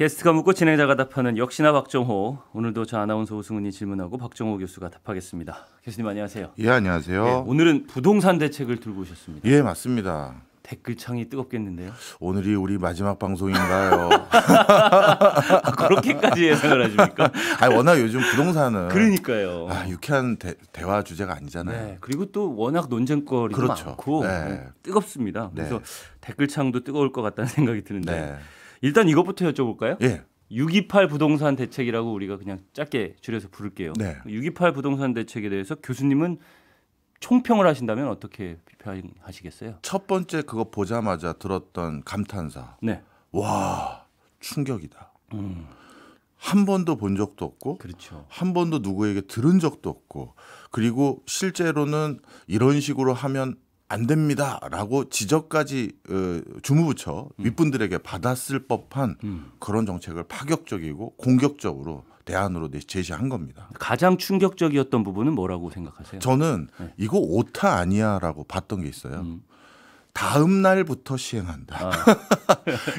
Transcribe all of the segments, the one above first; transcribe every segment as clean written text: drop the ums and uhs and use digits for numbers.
게스트가 묻고 진행자가 답하는 역시나 박정호. 오늘도 저 아나운서 오승훈이 질문하고 박정호 교수가 답하겠습니다. 교수님 안녕하세요. 예, 안녕하세요. 네, 오늘은 부동산 대책을 들고 오셨습니다. 예, 맞습니다. 댓글창이 뜨겁겠는데요. 오늘이 우리 마지막 방송인가요? 그렇게까지 예상을 하십니까? 아니, 워낙 요즘 부동산은 그러니까요. 유쾌한 대화 주제가 아니잖아요. 네, 그리고 또 워낙 논쟁거리도 그렇죠. 많고 네. 뜨겁습니다. 그래서 네. 댓글창도 뜨거울 것 같다는 생각이 드는데 네. 일단 이것부터 여쭤볼까요? 예. 628 부동산 대책이라고 우리가 그냥 짧게 줄여서 부를게요. 네. 628 부동산 대책에 대해서 교수님은 총평을 하신다면 어떻게 비판하시겠어요? 첫 번째 그거 보자마자 들었던 감탄사. 네. 와, 충격이다. 한 번도 본 적도 없고 그렇죠. 한 번도 누구에게 들은 적도 없고 그리고 실제로는 이런 식으로 하면 안 됩니다라고 지적까지 주무부처 윗분들에게 받았을 법한 그런 정책을 파격적이고 공격적으로 대안으로 제시한 겁니다. 가장 충격적이었던 부분은 뭐라고 생각하세요? 저는 네. 이거 오타 아니야라고 봤던 게 있어요. 다음 날부터 시행한다.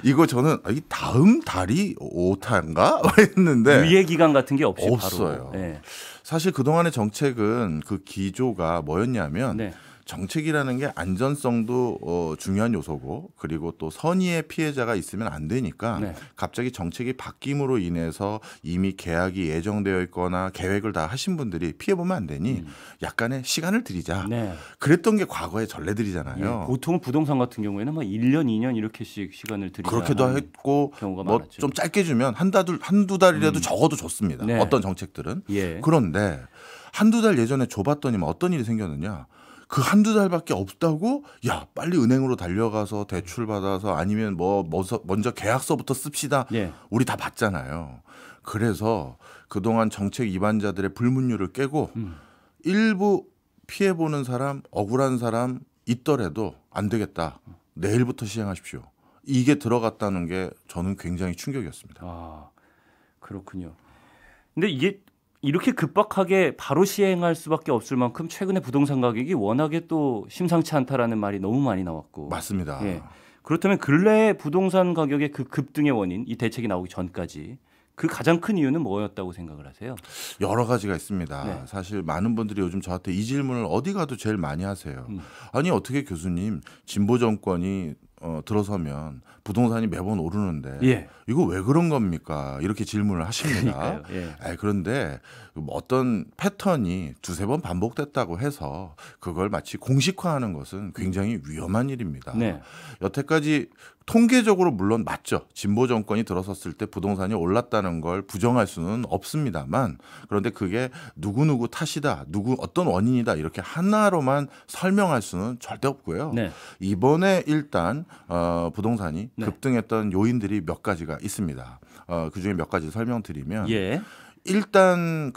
이거 저는 이 다음 달이 오타인가 했는데 유예 기간 같은 게 없이 없어요. 바로. 네. 사실 그동안의 정책은 그 기조가 뭐였냐면 네. 정책이라는 게 안전성도 중요한 요소고 그리고 또 선의의 피해자가 있으면 안 되니까 네. 갑자기 정책이 바뀜으로 인해서 이미 계약이 예정되어 있거나 계획을 다 하신 분들이 피해보면 안 되니 약간의 시간을 드리자. 네. 그랬던 게 과거의 전례들이잖아요. 예, 보통 부동산 같은 경우에는 막 1년, 2년 이렇게씩 시간을 드리자. 그렇게도 했고 경우가 뭐 많았죠. 좀 짧게 주면 한두 달이라도 적어도 좋습니다. 네. 어떤 정책들은. 예. 그런데 한두 달 예전에 줘봤더니 어떤 일이 생겼느냐. 그 한두 달밖에 없다고 야 빨리 은행으로 달려가서 대출 받아서 아니면 먼저 계약서부터 씁시다. 예. 우리 다 봤잖아요. 그래서 그동안 정책 위반자들의 불문율을 깨고 일부 피해보는 사람 억울한 사람 있더라도 안 되겠다. 내일부터 시행하십시오. 이게 들어갔다는 게 저는 굉장히 충격이었습니다. 아, 그렇군요. 근데 이게 이렇게 급박하게 바로 시행할 수밖에 없을 만큼 최근에 부동산 가격이 워낙에 또 심상치 않다라는 말이 너무 많이 나왔고. 맞습니다. 예. 그렇다면 근래 부동산 가격의 그 급등의 원인, 이 대책이 나오기 전까지 그 가장 큰 이유는 뭐였다고 생각을 하세요? 여러 가지가 있습니다. 네. 사실 많은 분들이 요즘 저한테 이 질문을 어디 가도 제일 많이 하세요. 아니 어떻게 교수님 진보 정권이 들어서면 부동산이 매번 오르는데 예. 이거 왜 그런 겁니까? 이렇게 질문을 하십니다. 그러니까요. 예. 그런데 어떤 패턴이 두세 번 반복됐다고 해서 그걸 마치 공식화하는 것은 굉장히 위험한 일입니다. 네. 여태까지 통계적으로 물론 맞죠. 진보 정권이 들어섰을 때 부동산이 올랐다는 걸 부정할 수는 없습니다만 그런데 그게 누구누구 탓이다. 어떤 원인이다. 이렇게 하나로만 설명할 수는 절대 없고요. 네. 이번에 일단 부동산이 네. 급등했던 요인들이 몇 가지가 있습니다. 그중에 몇 가지 설명드리면 예. 일단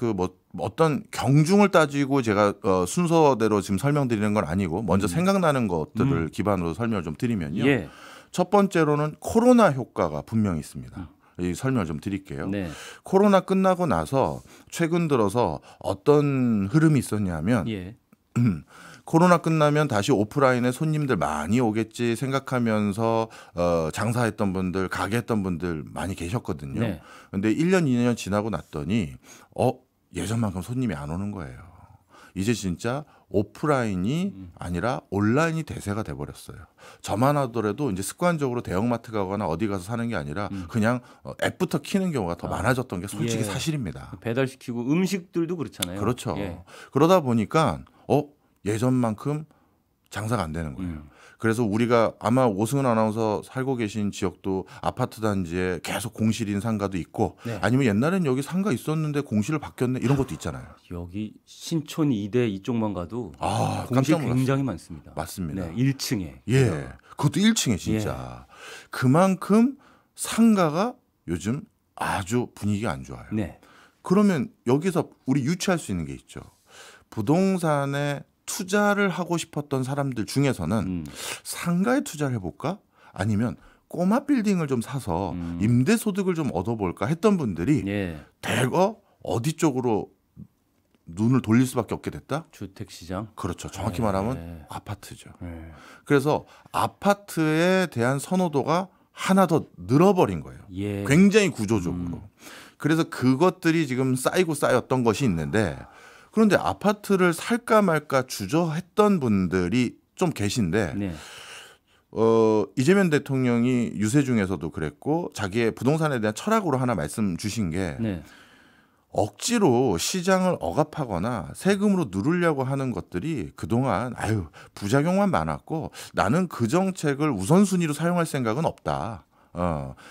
어떤 경중을 따지고 제가 순서대로 지금 설명드리는 건 아니고 먼저 생각나는 것들을 기반으로 설명을 좀 드리면요. 예. 첫 번째로는 코로나 효과가 분명히 있습니다. 이 설명을 좀 드릴게요. 네. 코로나 끝나고 나서 최근 들어서 어떤 흐름이 있었냐면 예. 코로나 끝나면 다시 오프라인에 손님들 많이 오겠지 생각하면서 장사했던 분들, 가게 했던 분들 많이 계셨거든요. 네. 근데 1년, 2년 지나고 났더니 예전만큼 손님이 안 오는 거예요. 이제 진짜 오프라인이 아니라 온라인이 대세가 돼버렸어요. 저만 하더라도 이제 습관적으로 대형마트 가거나 어디 가서 사는 게 아니라 그냥 앱부터 키는 경우가 더 많아졌던 게 솔직히 예. 사실입니다. 배달시키고 음식들도 그렇잖아요. 그렇죠. 예. 그러다 보니까 예전만큼 장사가 안 되는 거예요. 그래서 우리가 아마 오승훈 아나운서 살고 계신 지역도 아파트 단지에 계속 공실인 상가도 있고 네. 아니면 옛날엔 여기 상가 있었는데 공실을 바뀌었네 이런 것도 있잖아요. 여기 신촌 2대 이쪽만 가도 공실 깜짝 놀랐어요. 굉장히 많습니다. 맞습니다. 네, 1층에. 예, 그것도 1층에 진짜. 그만큼 상가가 요즘 아주 분위기가 안 좋아요. 네. 그러면 여기서 우리 유추할 수 있는 게 있죠. 부동산에 투자를 하고 싶었던 사람들 중에서는 상가에 투자를 해볼까? 아니면 꼬마 빌딩을 좀 사서 임대 소득을 좀 얻어볼까 했던 분들이 예. 대거 어디 쪽으로 눈을 돌릴 수밖에 없게 됐다? 주택 시장. 그렇죠. 정확히 말하면 아파트죠. 네. 그래서 아파트에 대한 선호도가 하나 더 늘어버린 거예요. 예. 굉장히 구조적으로. 그래서 그것들이 지금 쌓이고 쌓였던 것이 있는데 그런데 아파트를 살까 말까 주저했던 분들이 좀 계신데 네. 이재명 대통령이 유세 중에서도 그랬고 자기의 부동산에 대한 철학으로 하나 말씀 주신 게 네. 억지로 시장을 억압하거나 세금으로 누르려고 하는 것들이 그동안 부작용만 많았고 나는 그 정책을 우선순위로 사용할 생각은 없다.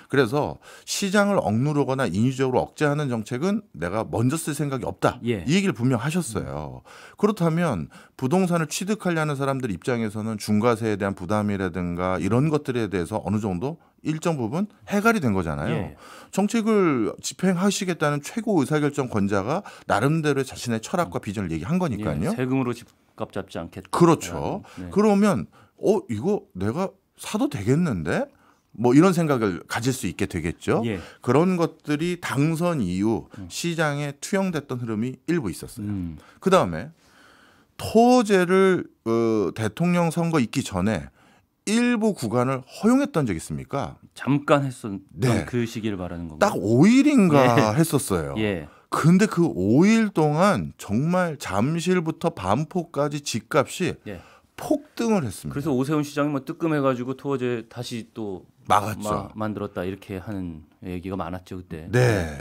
그래서 시장을 억누르거나 인위적으로 억제하는 정책은 내가 먼저 쓸 생각이 없다. 예. 이 얘기를 분명 하셨어요. 그렇다면 부동산을 취득하려는 사람들 입장에서는 중과세에 대한 부담이라든가 이런 것들에 대해서 어느 정도 일정 부분 해결이 된 거잖아요. 예. 정책을 집행하시겠다는 최고 의사결정 권자가 나름대로 자신의 철학과 비전을 얘기한 거니까요. 예. 세금으로 집값 잡지 않겠다. 그렇죠. 네. 그러면 이거 내가 사도 되겠는데? 뭐 이런 생각을 가질 수 있게 되겠죠. 예. 그런 것들이 당선 이후 시장에 투영됐던 흐름이 일부 있었어요. 그다음에 토제를 대통령 선거 있기 전에 일부 구간을 허용했던 적 있습니까? 잠깐 했었던 네. 그 시기를 말하는 건가요? 딱 5일인가 예. 했었어요. 예. 근데 그 5일 동안 정말 잠실부터 반포까지 집값이 예. 폭등을 했습니다. 그래서 오세훈 시장이 뭐 뜨끔해가지고 토어제 다시 또 막았죠. 만들었다 이렇게 하는 얘기가 많았죠 그때. 네.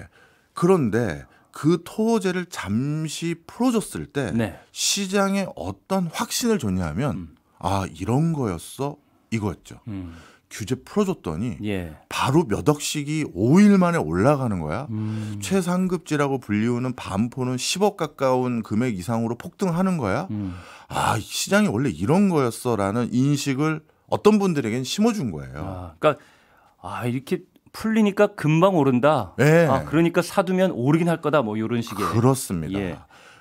그런데 그 토제를 잠시 풀어줬을 때 네. 시장에 어떤 확신을 줬냐면 이런 거였어 이거였죠. 규제 풀어줬더니 예. 바로 몇 억씩이 5일 만에 올라가는 거야. 최상급지라고 불리우는 반포는 10억 가까운 금액 이상으로 폭등하는 거야. 시장이 원래 이런 거였어라는 인식을 어떤 분들에겐 심어준 거예요. 그러니까 이렇게 풀리니까 금방 오른다. 네. 그러니까 사두면 오르긴 할 거다. 뭐 이런 식의. 그렇습니다. 예.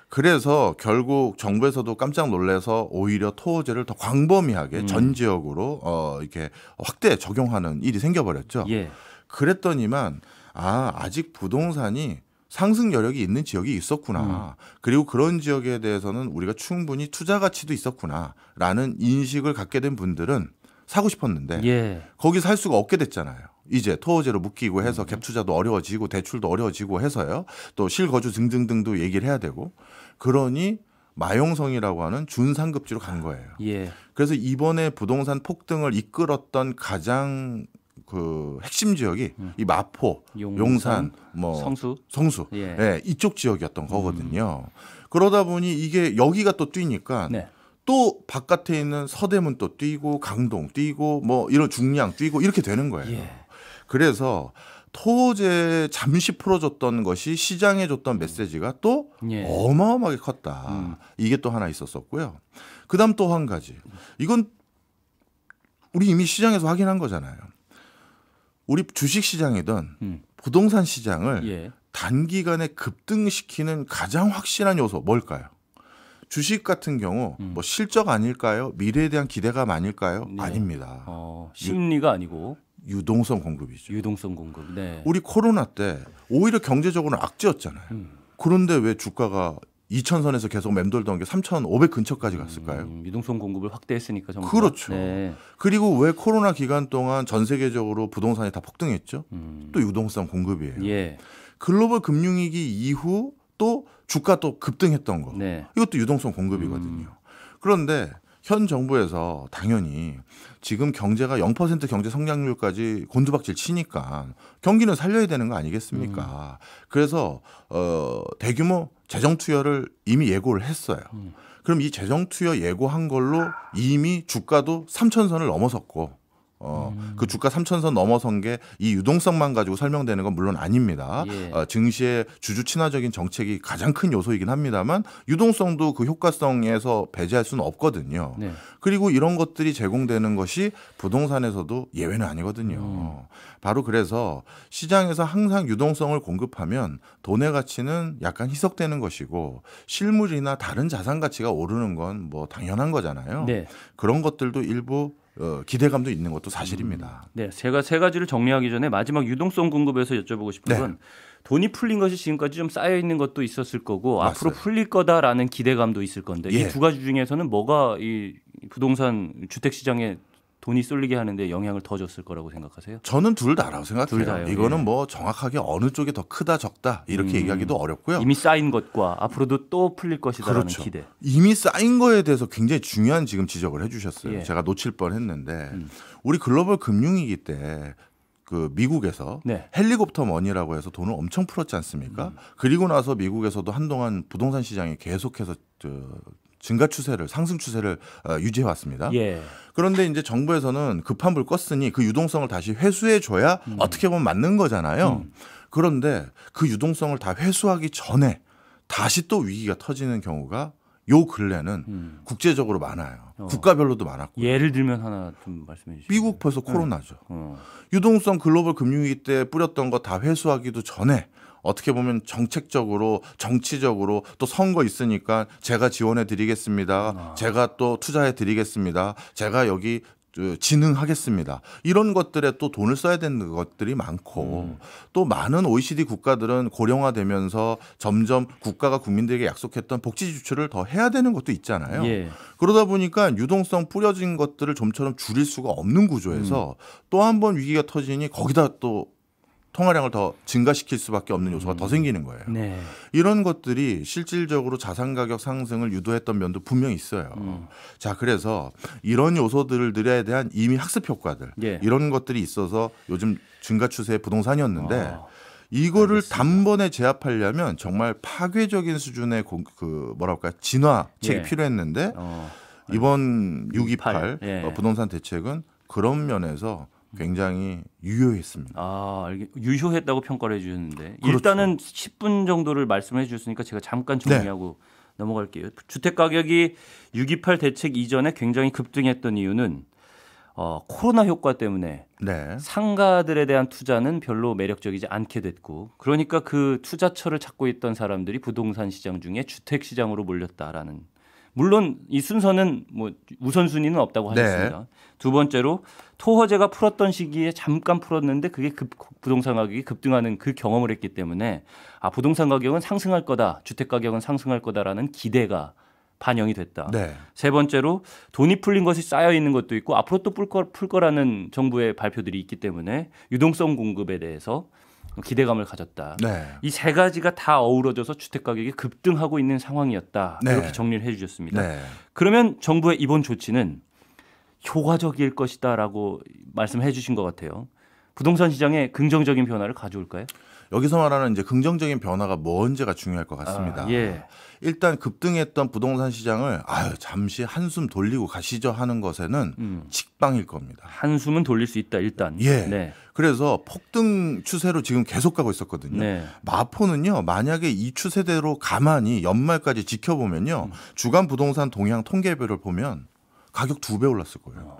그래서 결국 정부에서도 깜짝 놀라서 오히려 토호제를 더 광범위하게 전 지역으로 이렇게 확대 적용하는 일이 생겨버렸죠. 예. 그랬더니만 아직 부동산이 상승 여력이 있는 지역이 있었구나. 그리고 그런 지역에 대해서는 우리가 충분히 투자 가치도 있었구나라는 인식을 갖게 된 분들은 사고 싶었는데 예. 거기 살 수가 없게 됐잖아요. 이제 토호제로 묶이고 해서 갭 투자도 어려워지고 대출도 어려워지고 해서요. 또 실거주 등등등도 얘기를 해야 되고 그러니 마용성이라고 하는 준상급지로 간 거예요. 예. 그래서 이번에 부동산 폭등을 이끌었던 가장 그 핵심 지역이 이 마포, 용산, 뭐 성수, 예. 이쪽 지역이었던 거거든요. 그러다 보니 이게 여기가 또 뛰니까 네. 또 바깥에 있는 서대문 또 뛰고 강동 뛰고 뭐 이런 중량 뛰고 이렇게 되는 거예요. 예. 그래서 토제 잠시 풀어줬던 것이 시장에 줬던 메시지가 또 예. 어마어마하게 컸다. 이게 또 하나 있었었고요. 그다음 또 한 가지. 이건 우리 이미 시장에서 확인한 거잖아요. 우리 주식 시장이든 부동산 시장을 예. 단기간에 급등시키는 가장 확실한 요소 뭘까요? 주식 같은 경우 뭐 실적 아닐까요? 미래에 대한 기대감 아닐까요? 네. 아닙니다. 심리가 아니고 유동성 공급이죠. 유동성 공급. 네. 우리 코로나 때 오히려 경제적으로는 악재였잖아요. 그런데 왜 주가가 2,000선에서 계속 맴돌던 게 3,500 근처까지 갔을까요? 유동성 공급을 확대했으니까 정부가. 그렇죠. 네. 그리고 왜 코로나 기간 동안 전 세계적으로 부동산이 다 폭등했죠? 또 유동성 공급이에요. 예. 글로벌 금융위기 이후 또 주가 또 급등했던 거. 네. 이것도 유동성 공급이거든요. 그런데 현 정부에서 당연히 지금 경제가 0% 경제 성장률까지 곤두박질 치니까 경기는 살려야 되는 거 아니겠습니까? 그래서 대규모 재정 투여를 이미 예고를 했어요. 그럼 이 재정 투여 예고한 걸로 이미 주가도 3,000선을 넘어섰고 그 주가 3,000선 넘어선 게 이 유동성만 가지고 설명되는 건 물론 아닙니다. 예. 증시의 주주 친화적인 정책이 가장 큰 요소이긴 합니다만 유동성도 그 효과성에서 배제할 수는 없거든요. 네. 그리고 이런 것들이 제공되는 것이 부동산에서도 예외는 아니거든요. 바로 그래서 시장에서 항상 유동성을 공급하면 돈의 가치는 약간 희석되는 것이고 실물이나 다른 자산 가치가 오르는 건 뭐 당연한 거잖아요. 네. 그런 것들도 일부 기대감도 있는 것도 사실입니다. 네, 제가 세 가지를 정리하기 전에 마지막 유동성 공급에서 여쭤보고 싶은 건 돈이 풀린 것이 지금까지 좀 쌓여 있는 것도 있었을 거고 맞아요. 앞으로 풀릴 거다라는 기대감도 있을 건데 이 두 가지 중에서는 뭐가 이 부동산 주택 시장에 돈이 쏠리게 하는데 영향을 더 줬을 거라고 생각하세요? 저는 둘 다라고 생각해요. 둘 다요. 이거는 예. 뭐 정확하게 어느 쪽이 더 크다 적다 이렇게 얘기하기도 어렵고요. 이미 쌓인 것과 앞으로도 또 풀릴 것이다라는 그렇죠. 기대. 이미 쌓인 거에 대해서 굉장히 중요한 지금 지적을 해주셨어요. 예. 제가 놓칠 뻔했는데 우리 글로벌 금융위기 때 그 미국에서 네. 헬리콥터 머니라고 해서 돈을 엄청 풀었지 않습니까? 그리고 나서 미국에서도 한동안 부동산 시장이 계속해서 증가 추세를 상승 추세를 유지해 왔습니다. 예. 그런데 이제 정부에서는 급한 불 껐으니 그 유동성을 다시 회수해 줘야 어떻게 보면 맞는 거잖아요. 그런데 그 유동성을 다 회수하기 전에 다시 또 위기가 터지는 경우가 요 근래는 국제적으로 많아요. 국가별로도 많았고. 예를 들면 하나 좀 말씀해 주시죠. 미국 벌써 코로나죠. 어. 유동성 글로벌 금융위기 때 뿌렸던 거 다 회수하기도 전에 어떻게 보면 정책적으로 정치적으로 또 선거 있으니까 제가 지원해 드리겠습니다. 제가 또 투자해 드리겠습니다. 제가 여기 진흥하겠습니다. 이런 것들에 또 돈을 써야 되는 것들이 많고 또 많은 OECD 국가들은 고령화되면서 점점 국가가 국민들에게 약속했던 복지 지출을 더 해야 되는 것도 있잖아요. 예. 그러다 보니까 유동성 뿌려진 것들을 좀처럼 줄일 수가 없는 구조에서 또 한 번 위기가 터지니 거기다 또 통화량을 더 증가시킬 수밖에 없는 요소가 더 생기는 거예요. 네. 이런 것들이 실질적으로 자산 가격 상승을 유도했던 면도 분명히 있어요. 자, 그래서 이런 요소들에 대한 이미 학습 효과들 예. 이런 것들이 있어서 요즘 증가 추세의 부동산이었는데 아, 이거를 알겠습니다. 단번에 제압하려면 정말 파괴적인 수준의 진화책이 예. 필요했는데 어. 이번 628 예. 부동산 대책은 그런 면에서 굉장히 유효했습니다. 아, 유효했다고 평가를 해주셨는데 그렇죠. 일단은 10분 정도를 말씀해 주셨으니까 제가 잠깐 정리하고 넘어갈게요. 주택 가격이 628 대책 이전에 굉장히 급등했던 이유는 코로나 효과 때문에 네. 상가들에 대한 투자는 별로 매력적이지 않게 됐고 그러니까 그 투자처를 찾고 있던 사람들이 부동산 시장 중에 주택 시장으로 몰렸다라는 물론 이 순서는 뭐 우선순위는 없다고 하겠습니다. 네. 두 번째로 토호제가 풀었던 시기에 잠깐 풀었는데 그게 부동산 가격이 급등하는 그 경험을 했기 때문에 부동산 가격은 상승할 거다, 주택 가격은 상승할 거다라는 기대가 반영이 됐다. 네. 세 번째로 돈이 풀린 것이 쌓여 있는 것도 있고 앞으로 또 풀 거라는 정부의 발표들이 있기 때문에 유동성 공급에 대해서 기대감을 가졌다. 네. 이 세 가지가 다 어우러져서 주택 가격이 급등하고 있는 상황이었다. 네. 이렇게 정리를 해 주셨습니다. 네. 그러면 정부의 이번 조치는 효과적일 것이다라고 말씀해 주신 것 같아요. 부동산 시장에 긍정적인 변화를 가져올까요? 여기서 말하는 이제 긍정적인 변화가 뭔지가 중요할 것 같습니다. 예. 일단 급등했던 부동산 시장을 잠시 한숨 돌리고 가시죠 하는 것에는 직방일 겁니다. 한숨은 돌릴 수 있다 일단. 예. 네. 그래서 폭등 추세로 지금 계속 가고 있었거든요. 네. 마포는요, 만약에 이 추세대로 가만히 연말까지 지켜보면요, 주간 부동산 동향 통계별을 보면 가격 2배 올랐을 거예요.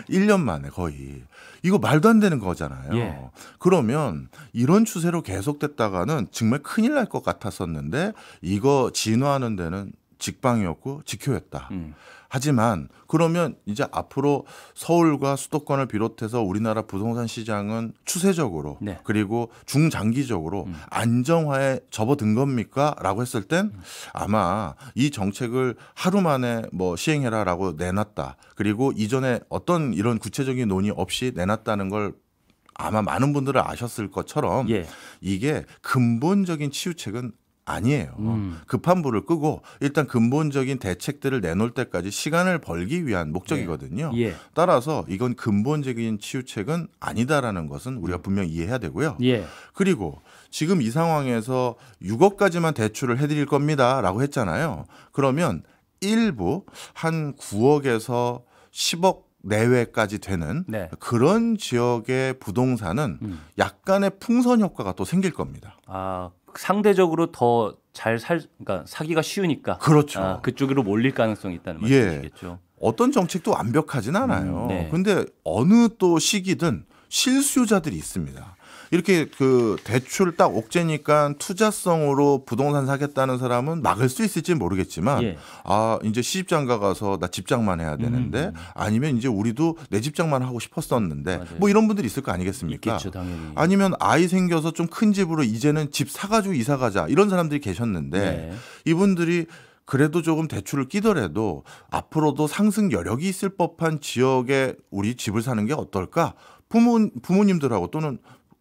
1년 만에 거의. 이거 말도 안 되는 거잖아요. 예. 그러면 이런 추세로 계속됐다가는 정말 큰일 날 것 같았었는데 이거 진화하는 데는 직방이었고 직효였다. 하지만 그러면 이제 앞으로 서울과 수도권을 비롯해서 우리나라 부동산 시장은 추세적으로 네. 그리고 중장기적으로 안정화에 접어든 겁니까? 라고 했을 땐 아마 이 정책을 하루 만에 뭐 시행해라라고 내놨다. 그리고 이전에 어떤 이런 구체적인 논의 없이 내놨다는 걸 아마 많은 분들은 아셨을 것처럼 예. 이게 근본적인 치유책은 아니에요. 급한 불을 끄고 일단 근본적인 대책들을 내놓을 때까지 시간을 벌기 위한 목적이거든요. 예. 따라서 이건 근본적인 치유책은 아니다라는 것은 우리가 분명히 이해해야 되고요. 예. 그리고 지금 이 상황에서 6억까지만 대출을 해드릴 겁니다라고 했잖아요. 그러면 일부 한 9억에서 10억 내외까지 되는 네. 그런 지역의 부동산은 약간의 풍선 효과가 또 생길 겁니다. 상대적으로 더 그러니까 사기가 쉬우니까. 그렇죠. 그쪽으로 몰릴 가능성이 있다는 예. 말씀이시겠죠. 어떤 정책도 완벽하진 않아요. 네. 근데 어느 또 시기든 실수요자들이 있습니다. 이렇게 그 대출 딱 옥죄니까 투자성으로 부동산 사겠다는 사람은 막을 수 있을지 모르겠지만 예. 이제 시집장가 가서 나 집장만 해야 되는데 아니면 이제 우리도 내 집장만 하고 싶었었는데 맞아요. 뭐 이런 분들이 있을 거 아니겠습니까? 있겠죠, 당연히. 아니면 아이 생겨서 좀 큰 집으로 이제는 집 사가지고 이사 가자 이런 사람들이 계셨는데 네. 이분들이 그래도 조금 대출을 끼더라도 앞으로도 상승 여력이 있을 법한 지역에 우리 집을 사는 게 어떨까? 부모님들하고 또는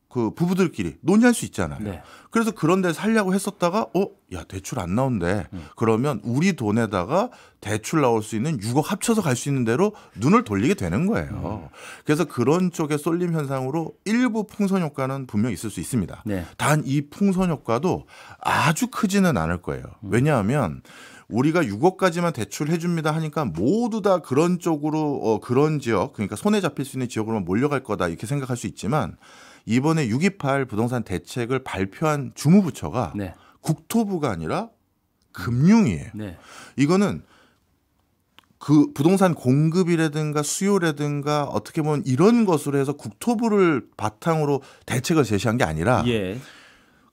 그 부부들끼리 논의할 수 있잖아요. 네. 그래서 그런 데 살려고 했었다가 야 대출 안 나온대. 그러면 우리 돈에다가 대출 나올 수 있는 6억 합쳐서 갈 수 있는 대로 눈을 돌리게 되는 거예요. 그래서 그런 쪽의 쏠림 현상으로 일부 풍선 효과는 분명히 있을 수 있습니다. 네. 단 이 풍선 효과도 아주 크지는 않을 거예요. 왜냐하면 우리가 6억까지만 대출해 줍니다 하니까 모두 다 그런 쪽으로 그런 지역, 그러니까 손에 잡힐 수 있는 지역으로만 몰려갈 거다 이렇게 생각할 수 있지만 이번에 628 부동산 대책을 발표한 주무부처가 네. 국토부가 아니라 금융이에요. 네. 이거는 그 부동산 공급이라든가 수요라든가 어떻게 보면 이런 것으로 해서 국토부를 바탕으로 대책을 제시한 게 아니라 예.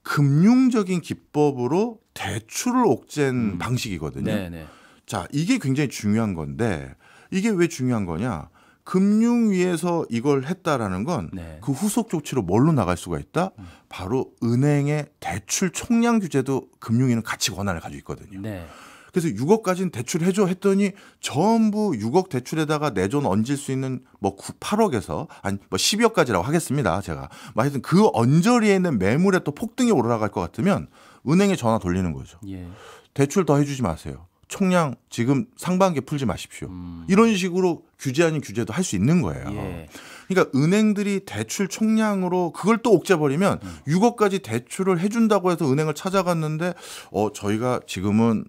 금융적인 기법으로 대출을 옥죄는 방식이거든요. 네, 네. 자, 이게 굉장히 중요한 건데 이게 왜 중요한 거냐? 금융위에서 이걸 했다라는 건 네. 그 후속 조치로 뭘로 나갈 수가 있다? 바로 은행의 대출 총량 규제도 금융위는 같이 권한을 가지고 있거든요. 네. 그래서 6억까지는 대출해줘 했더니 전부 6억 대출에다가 내돈 얹을 수 있는 뭐 8억에서 아니 뭐 12억까지라고 하겠습니다. 제가. 하여튼 그 언저리에 있는 매물에 또 폭등이 올라갈 것 같으면 은행에 전화 돌리는 거죠. 예. 대출 더 해주지 마세요. 총량 지금 상반기에 풀지 마십시오. 이런 식으로 규제 아닌 규제도 할 수 있는 거예요. 예. 그러니까 은행들이 대출 총량으로 그걸 또 옥죄버리면 6억까지 대출을 해준다고 해서 은행을 찾아갔는데 저희가 지금은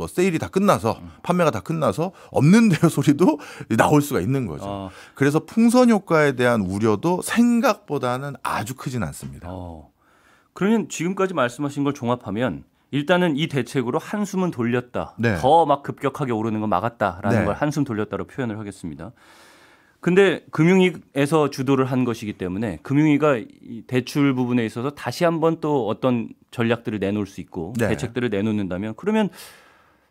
세일이 다 끝나서 판매가 다 끝나서 없는데요 소리도 나올 수가 있는 거죠. 그래서 풍선 효과에 대한 우려도 생각보다는 아주 크진 않습니다. 그러면 지금까지 말씀하신 걸 종합하면 일단은 이 대책으로 한숨은 돌렸다. 네. 더 막 급격하게 오르는 건 막았다라는 네. 걸 한숨 돌렸다로 표현을 하겠습니다. 근데 금융위에서 주도를 한 것이기 때문에 금융위가 이 대출 부분에 있어서 다시 한번 또 어떤 전략들을 내놓을 수 있고 네. 대책들을 내놓는다면 그러면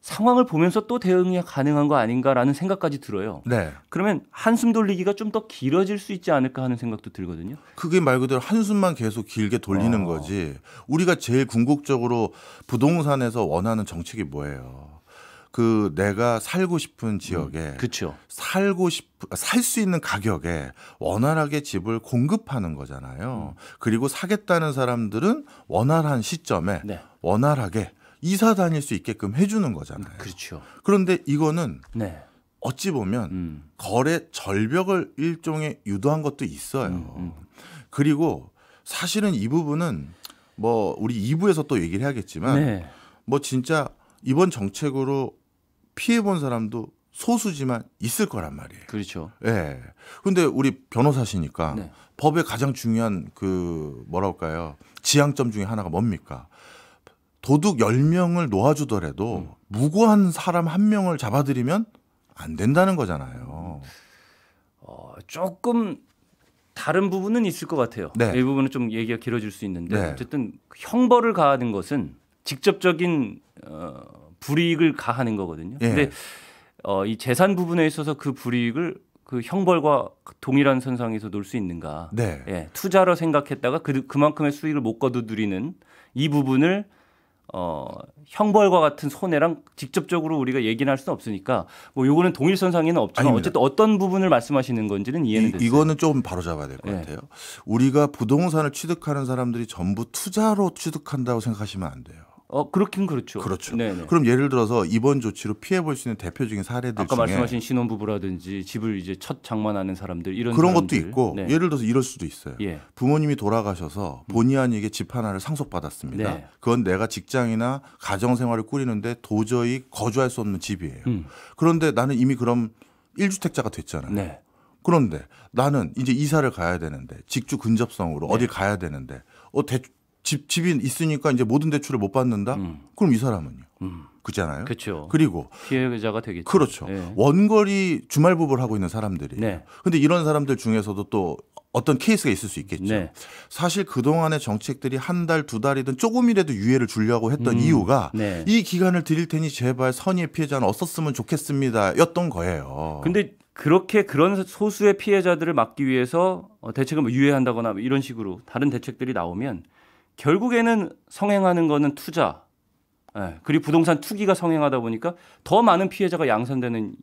상황을 보면서 또 대응이 가능한 거 아닌가라는 생각까지 들어요. 네. 그러면 한숨 돌리기가 좀 더 길어질 수 있지 않을까 하는 생각도 들거든요. 그게 말 그대로 한숨만 계속 길게 돌리는 거지. 우리가 제일 궁극적으로 부동산에서 원하는 정책이 뭐예요? 그 내가 살고 싶은 지역에 그렇죠. 살 수 있는 가격에 원활하게 집을 공급하는 거잖아요. 그리고 사겠다는 사람들은 원활한 시점에 네. 원활하게 이사 다닐 수 있게끔 해주는 거잖아요. 그렇죠. 그런데 이거는 네. 어찌 보면 거래 절벽을 일종의 유도한 것도 있어요. 그리고 사실은 이 부분은 우리 2부에서 또 얘기를 해야겠지만 네. 진짜 이번 정책으로 피해 본 사람도 소수지만 있을 거란 말이에요. 그렇죠. 예. 근데 우리 변호사시니까 네. 법의 가장 중요한 지향점 중에 하나가 뭡니까? 도둑 10명을 놓아주더라도 무고한 사람 1명을 잡아들이면 안 된다는 거잖아요. 조금 다른 부분은 있을 것 같아요. 네. 이 부분은 좀 얘기가 길어질 수 있는데 네. 어쨌든 형벌을 가하는 것은 직접적인 불이익을 가하는 거거든요. 예. 근데 이 재산 부분에 있어서 그 불이익을 그 형벌과 동일한 선상에서 놓을 수 있는가? 네. 예, 투자로 생각했다가 그만큼의 수익을 못 거두드리는 이 부분을 형벌과 같은 손해랑 직접적으로 우리가 얘기는 할 수는 없으니까 요거는 동일 선상에는 없지만 아닙니다. 어쨌든 어떤 부분을 말씀하시는 건지는 이해는 됐어요. 이거는 좀 바로 잡아야 될 것 네. 같아요. 우리가 부동산을 취득하는 사람들이 전부 투자로 취득한다고 생각하시면 안 돼요. 그렇긴 그렇죠. 그렇죠. 네네. 그럼 예를 들어서 이번 조치로 피해 볼 수 있는 대표적인 사례들 아까 중에 말씀하신 신혼부부라든지 집을 이제 첫 장만하는 사람들 이런 그런 사람들. 것도 있고 네. 예를 들어서 이럴 수도 있어요. 예. 부모님이 돌아가셔서 본의 아니게 집 하나를 상속받았습니다. 네. 그건 내가 직장이나 가정생활을 꾸리는데 도저히 거주할 수 없는 집이에요. 그런데 나는 이미 그럼 1주택자가 됐잖아요. 네. 그런데 나는 이제 이사를 가야 되는데 직주 근접성으로 어딜 가야 되는데 집이 있으니까 이제 모든 대출을 못 받는다? 그럼 이 사람은요? 그렇잖아요. 그렇죠. 그리고 피해자가 되겠죠. 그렇죠. 네. 원거리 주말 부부를 하고 있는 사람들이에요. 네. 근데 이런 사람들 중에서도 또 어떤 케이스가 있을 수 있겠죠. 네. 사실 그동안의 정책들이 한 달, 2달이든 조금이라도 유예를 주려고 했던 이유가 네. 이 기간을 드릴 테니 제발 선의의 피해자는 없었으면 좋겠습니다. 였던 거예요. 근데 그런 소수의 피해자들을 막기 위해서 대책을 유예한다거나 이런 식으로 다른 대책들이 나오면 결국에는 성행하는 거는 투자 예, 그리고 부동산 투기가 성행하다 보니까 더 많은 피해자가 양산되는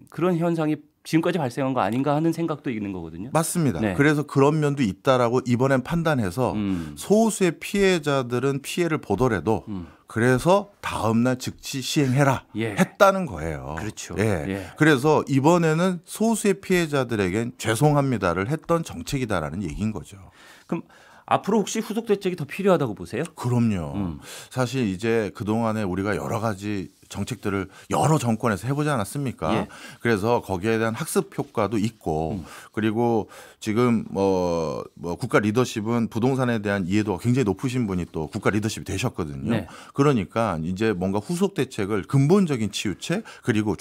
그런 현상이 지금까지 발생한 거 아닌가 하는 생각도 있는 거거든요. 맞습니다. 네. 그래서 그런 면도 있다라고 이번엔 판단해서 음. 소수의 피해자들은 피해를 보더라도 그래서 다음날 즉시 시행해라 예. 했다는 거예요. 그렇죠. 예. 예. 그래서 이번에는 소수의 피해자들에겐 죄송합니다를 했던 정책이다라는 얘기인 거죠. 그럼 앞으로 혹시 후속 대책이 더 필요하다고 보세요? 그럼요. 사실 이제 그동안에 우리가 여러 가지 정책들을 여러 정권에서 해보지 않았습니까? 예. 그래서 거기에 대한 학습 효과도 있고 그리고 지금 국가 리더십은 부동산에 대한 이해도가 굉장히 높으신 분이 또 국가 리더십이 되셨거든요. 네. 그러니까 이제 뭔가 후속 대책을 근본적인 치유책 그리고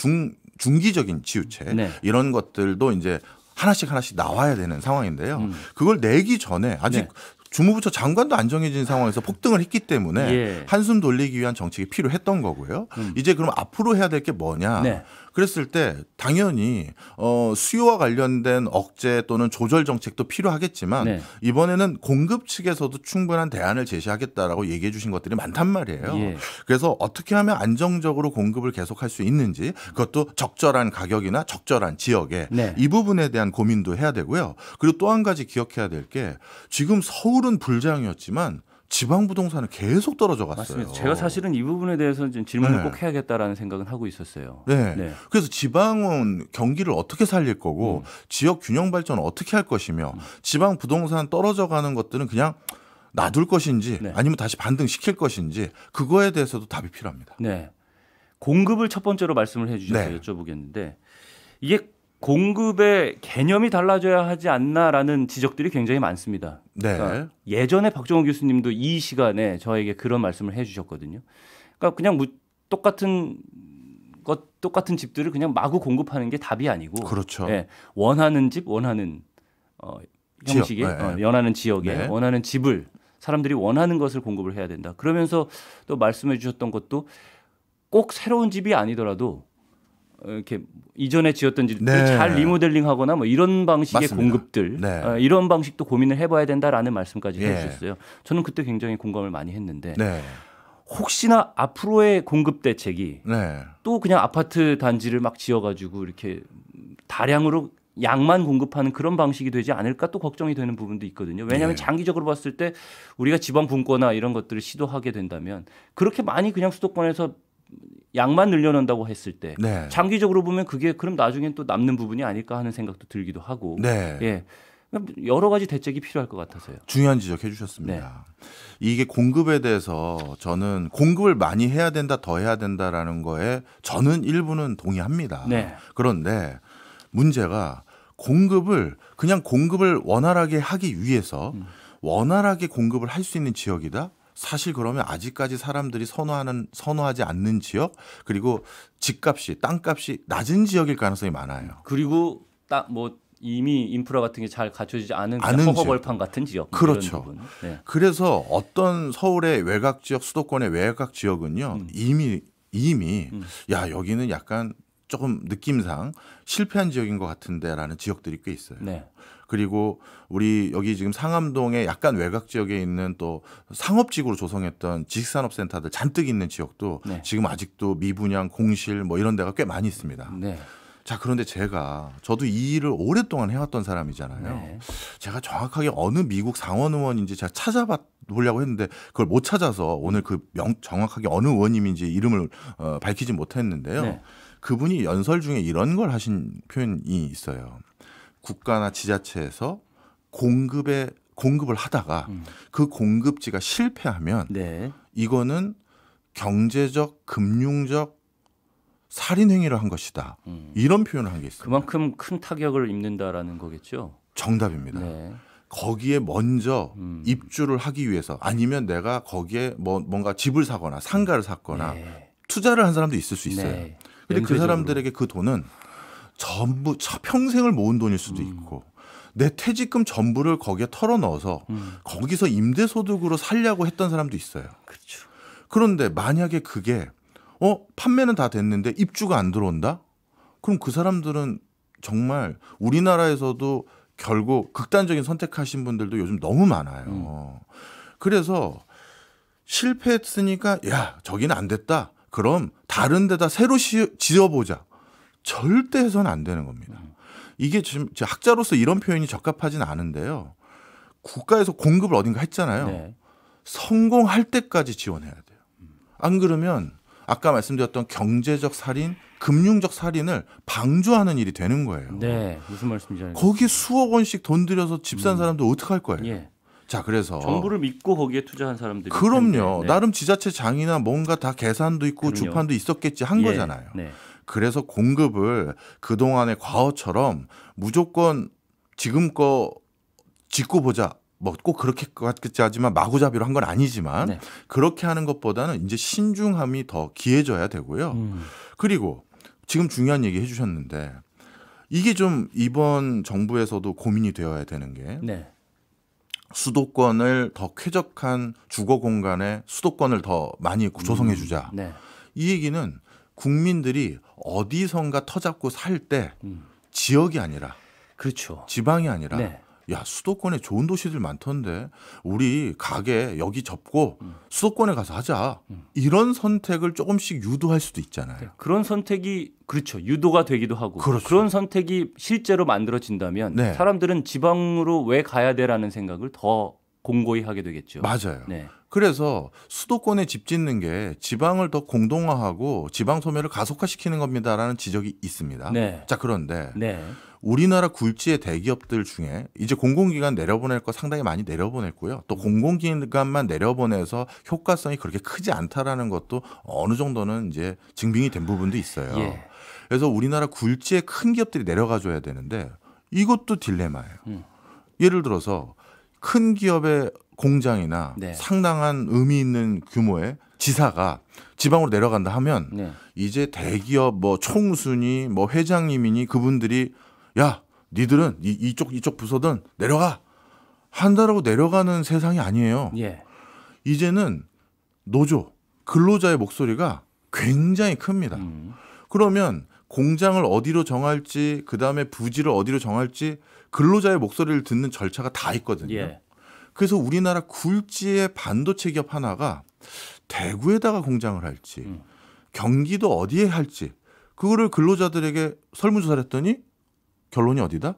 중기적인 치유책 네. 이런 것들도 이제 하나씩 나와야 되는 상황인데요. 그걸 내기 전에 아직 네. 주무부처 장관도 안 정해진 상황에서 폭등을 했기 때문에 예. 한숨 돌리기 위한 정책이 필요했던 거고요. 이제 그럼 앞으로 해야 될 게 뭐냐? 네. 그랬을 때 당연히 수요와 관련된 억제 또는 조절 정책도 필요하겠지만 네. 이번에는 공급 측에서도 충분한 대안을 제시하겠다라고 얘기해 주신 것들이 많단 말이에요. 예. 그래서 어떻게 하면 안정적으로 공급을 계속할 수 있는지 그것도 적절한 가격이나 적절한 지역에 네. 이 부분에 대한 고민도 해야 되고요. 그리고 또 한 가지 기억해야 될 게 지금 서울은 불장이었지만 지방 부동산은 계속 떨어져 갔어요. 맞습니다. 제가 사실은 이 부분에 대해서 좀 질문을 네. 꼭 해야겠다라는 생각은 하고 있었어요. 네. 네. 그래서 지방은 경기를 어떻게 살릴 거고 지역 균형 발전을 어떻게 할 것이며 지방 부동산 떨어져 가는 것들은 그냥 놔둘 것인지 네. 아니면 다시 반등시킬 것인지 그거에 대해서도 답이 필요합니다. 네. 공급을 첫 번째로 말씀을 해주셔서 네. 여쭤보겠는데 이게 공급의 개념이 달라져야 하지 않나라는 지적들이 굉장히 많습니다. 네. 그러니까 예전에 박정호 교수님도 이 시간에 저에게 그런 말씀을 해주셨거든요. 그러니까 그냥 똑같은 집들을 그냥 마구 공급하는 게 답이 아니고, 그렇죠. 예, 원하는 집, 원하는 형식의 지역, 네. 원하는 지역에 네. 원하는 집을 사람들이 원하는 것을 공급을 해야 된다. 그러면서 또 말씀해 주셨던 것도 꼭 새로운 집이 아니더라도 이렇게 이전에 지었던 집들 네. 잘 리모델링하거나 뭐 이런 방식의 맞습니다. 공급들 네. 이런 방식도 고민을 해봐야 된다라는 말씀까지 예. 해주셨어요. 저는 그때 굉장히 공감을 많이 했는데 네. 혹시나 앞으로의 공급 대책이 네. 또 그냥 아파트 단지를 막 지어가지고 이렇게 다량으로 양만 공급하는 그런 방식이 되지 않을까 또 걱정이 되는 부분도 있거든요. 왜냐하면 예. 장기적으로 봤을 때 우리가 지방 분권화 이런 것들을 시도하게 된다면 그렇게 많이 그냥 수도권에서 양만 늘려놓는다고 했을 때 네. 장기적으로 보면 그게 그럼 나중엔 또 남는 부분이 아닐까 하는 생각도 들기도 하고 네. 예. 여러 가지 대책이 필요할 것 같아서요. 중요한 지적해 주셨습니다. 이게 공급에 대해서 저는 공급을 많이 해야 된다, 더 해야 된다라는 거에 저는 일부는 동의합니다. 네. 그런데 문제가 공급을 그냥 공급을 원활하게 하기 위해서 원활하게 공급을 할 수 있는 지역이다. 사실 그러면 아직까지 사람들이 선호하지 않는 지역 그리고 집값이 땅값이 낮은 지역일 가능성이 많아요. 그리고 딱 뭐 이미 인프라 같은 게 잘 갖춰지지 않은 않은 허허벌판 같은 지역. 그렇죠. 이런 부분. 네. 그래서 어떤 서울의 외곽 지역, 수도권의 외곽 지역은요 이미 야 여기는 약간 조금 느낌상 실패한 지역인 것 같은데라는 지역들이 꽤 있어요. 네. 그리고 우리 여기 지금 상암동의 약간 외곽 지역에 있는 또 상업지구로 조성했던 지식산업센터들 잔뜩 있는 지역도 네. 지금 아직도 미분양, 공실 뭐 이런 데가 꽤 많이 있습니다. 네. 자, 그런데 저도 이 일을 오랫동안 해왔던 사람이잖아요. 네. 제가 정확하게 어느 미국 상원 의원인지 제가 찾아보려고 했는데 그걸 못 찾아서 오늘 정확하게 어느 의원님인지 이름을 밝히지 못했는데요. 네. 그분이 연설 중에 이런 걸 하신 표현이 있어요. 국가나 지자체에서 공급을 하다가 그 공급지가 실패하면 네. 이거는 경제적, 금융적 살인 행위를 한 것이다. 이런 표현을 한 게 있어요. 그만큼 큰 타격을 입는다라는 거겠죠. 정답입니다. 네. 거기에 먼저 입주를 하기 위해서 아니면 내가 거기에 뭔가 집을 사거나 상가를 샀거나 네. 투자를 한 사람도 있을 수 있어요. 네. 근데 그 연쇄적으로. 사람들에게 그 돈은 전부 평생을 모은 돈일 수도 있고 내 퇴직금 전부를 거기에 털어 넣어서 거기서 임대소득으로 살려고 했던 사람도 있어요. 그렇죠. 그런데 만약에 그게 판매는 다 됐는데 입주가 안 들어온다? 그럼 그 사람들은 정말 우리나라에서도 결국 극단적인 선택하신 분들도 요즘 너무 많아요. 그래서 실패했으니까 야 저기는 안 됐다. 그럼 다른 데다 새로 지어보자. 절대 해서는 안 되는 겁니다. 이게 지금 학자로서 이런 표현이 적합하지는 않은데요. 국가에서 공급을 어딘가 했잖아요. 네. 성공할 때까지 지원해야 돼요. 안 그러면 아까 말씀드렸던 경제적 살인, 금융적 살인을 방조하는 일이 되는 거예요. 네. 무슨 말씀인지 알겠습니다. 거기에 수억 원씩 돈 들여서 집 산 사람들 어떡할 거예요? 예. 자, 그래서 정부를 믿고 거기에 투자한 사람들이 그럼요. 텐데. 네. 나름 지자체장이나 뭔가 다 계산도 있고 그럼요. 주판도 있었겠지 한 예. 거잖아요. 네. 그래서 공급을 그동안의 과거처럼 무조건 지금 거 짓고 보자. 뭐 꼭 그렇게 같겠지 하지만 마구잡이로 한 건 아니지만 네. 그렇게 하는 것보다는 이제 신중함이 더 기해져야 되고요. 그리고 지금 중요한 얘기 해주셨는데 이게 좀 이번 정부에서도 고민이 되어야 되는 게 네. 수도권을 더 쾌적한 주거 공간에 수도권을 더 많이 조성해 주자. 네. 이 얘기는 국민들이 어디선가 터잡고 살 때 지역이 아니라 그렇죠. 지방이 아니라 네. 야 수도권에 좋은 도시들 많던데 우리 가게 여기 접고 수도권에 가서 하자. 이런 선택을 조금씩 유도할 수도 있잖아요. 그런 선택이 그렇죠. 유도가 되기도 하고 그렇죠. 그런 선택이 실제로 만들어진다면 네. 사람들은 지방으로 왜 가야 돼라는 생각을 더 공고히 하게 되겠죠. 맞아요. 네. 그래서 수도권에 집 짓는 게 지방을 더 공동화하고 지방 소멸을 가속화시키는 겁니다라는 지적이 있습니다. 네. 자, 그런데 네. 우리나라 굴지의 대기업들 중에 이제 공공기관 내려보낼 거 상당히 많이 내려보냈고요. 또 공공기관만 내려보내서 효과성이 그렇게 크지 않다라는 것도 어느 정도는 이제 증빙이 된 부분도 있어요. 예. 그래서 우리나라 굴지의 큰 기업들이 내려가 줘야 되는데 이것도 딜레마예요. 예를 들어서 큰 기업의 공장이나 네. 상당한 의미 있는 규모의 지사가 지방으로 내려간다 하면 네. 이제 대기업 뭐 총수니 뭐 회장님이니 그분들이 야 니들은 이쪽 부서든 내려가 한다라고 내려가는 세상이 아니에요. 예. 이제는 노조 근로자의 목소리가 굉장히 큽니다. 그러면 공장을 어디로 정할지 그다음에 부지를 어디로 정할지 근로자의 목소리를 듣는 절차가 다 있거든요. 예. 그래서 우리나라 굴지의 반도체 기업 하나가 대구에다가 공장을 할지 경기도 어디에 할지 그거를 근로자들에게 설문조사를 했더니 결론이 어디다?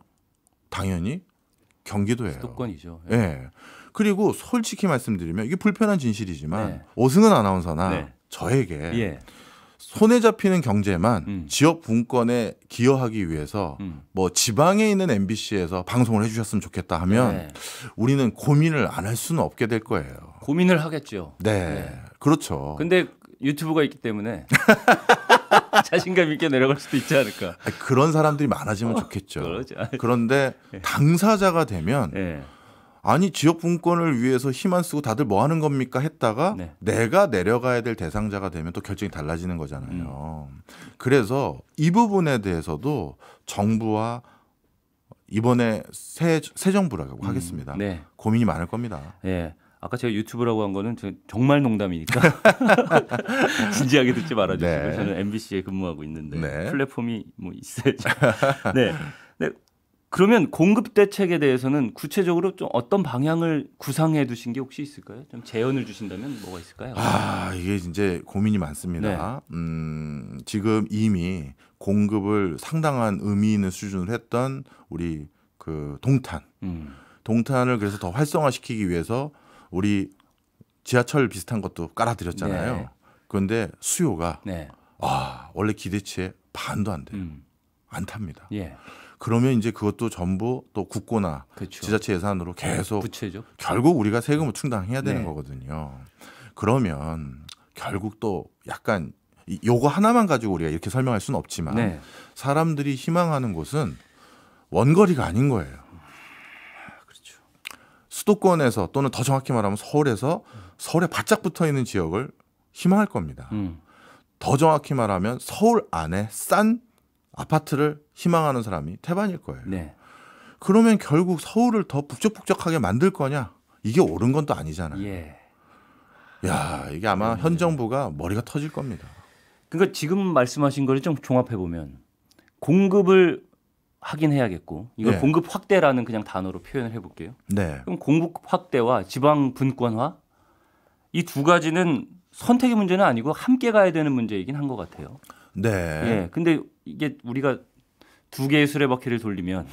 당연히 경기도예요. 수도권이죠. 예. 그리고 솔직히 말씀드리면 이게 불편한 진실이지만 네. 오승은 아나운서나 네. 저에게 예. 손에 잡히는 경제만 지역 분권에 기여하기 위해서 뭐 지방에 있는 MBC에서 방송을 해주셨으면 좋겠다 하면 네. 우리는 고민을 안 할 수는 없게 될 거예요. 고민을 하겠죠. 네, 그렇죠. 근데 유튜브가 있기 때문에 자신감 있게 내려갈 수도 있지 않을까. 그런 사람들이 많아지면 좋겠죠. 그러죠. 그런데 당사자가 되면 예. 아니 지역 분권을 위해서 힘 안 쓰고 다들 뭐 하는 겁니까 했다가 네. 내가 내려가야 될 대상자가 되면 또 결정이 달라지는 거잖아요. 그래서 이 부분에 대해서도 정부와 이번에 새 정부라고 하겠습니다. 네. 고민이 많을 겁니다. 예. 아까 제가 유튜브라고 한 거는 정말 농담이니까 진지하게 듣지 말아주시고 네. 저는 MBC에 근무하고 있는데 네. 플랫폼이 뭐 있어야죠. 네. 네. 그러면 공급 대책에 대해서는 구체적으로 좀 어떤 방향을 구상해 두신 게 혹시 있을까요? 좀 제언을 주신다면 뭐가 있을까요? 아 이게 이제 고민이 많습니다. 지금 이미 공급을 상당한 의미 있는 수준으로 했던 우리 그 동탄을 그래서 더 활성화시키기 위해서 우리 지하철 비슷한 것도 깔아드렸잖아요. 네. 그런데 수요가 네. 원래 기대치의 반도 안 돼요. 안 탑니다. 예. 그러면 이제 그것도 전부 또 국고나 그렇죠. 지자체 예산으로 계속 부채죠. 결국 우리가 세금을 충당해야 되는 네. 거거든요. 그러면 결국 또 약간 요거 하나만 가지고 우리가 이렇게 설명할 수는 없지만 네. 사람들이 희망하는 곳은 원거리가 아닌 거예요. 그렇죠. 수도권에서 또는 더 정확히 말하면 서울에 바짝 붙어 있는 지역을 희망할 겁니다. 더 정확히 말하면 서울 안에 싼 아파트를 희망하는 사람이 태반일 거예요. 네. 그러면 결국 서울을 더 북적북적하게 만들 거냐? 이게 옳은 건 또 아니잖아요. 예. 야, 이게 아마 현 정부가 머리가 터질 겁니다. 그러니까 지금 말씀하신 거를 좀 종합해 보면 공급을 하긴 해야겠고 이걸 네. 공급 확대라는 그냥 단어로 표현을 해볼게요. 네. 그럼 공급 확대와 지방 분권화 이 두 가지는 선택의 문제는 아니고 함께 가야 되는 문제이긴 한 것 같아요. 네. 예. 근데 이게 우리가 두 개의 수레바퀴를 돌리면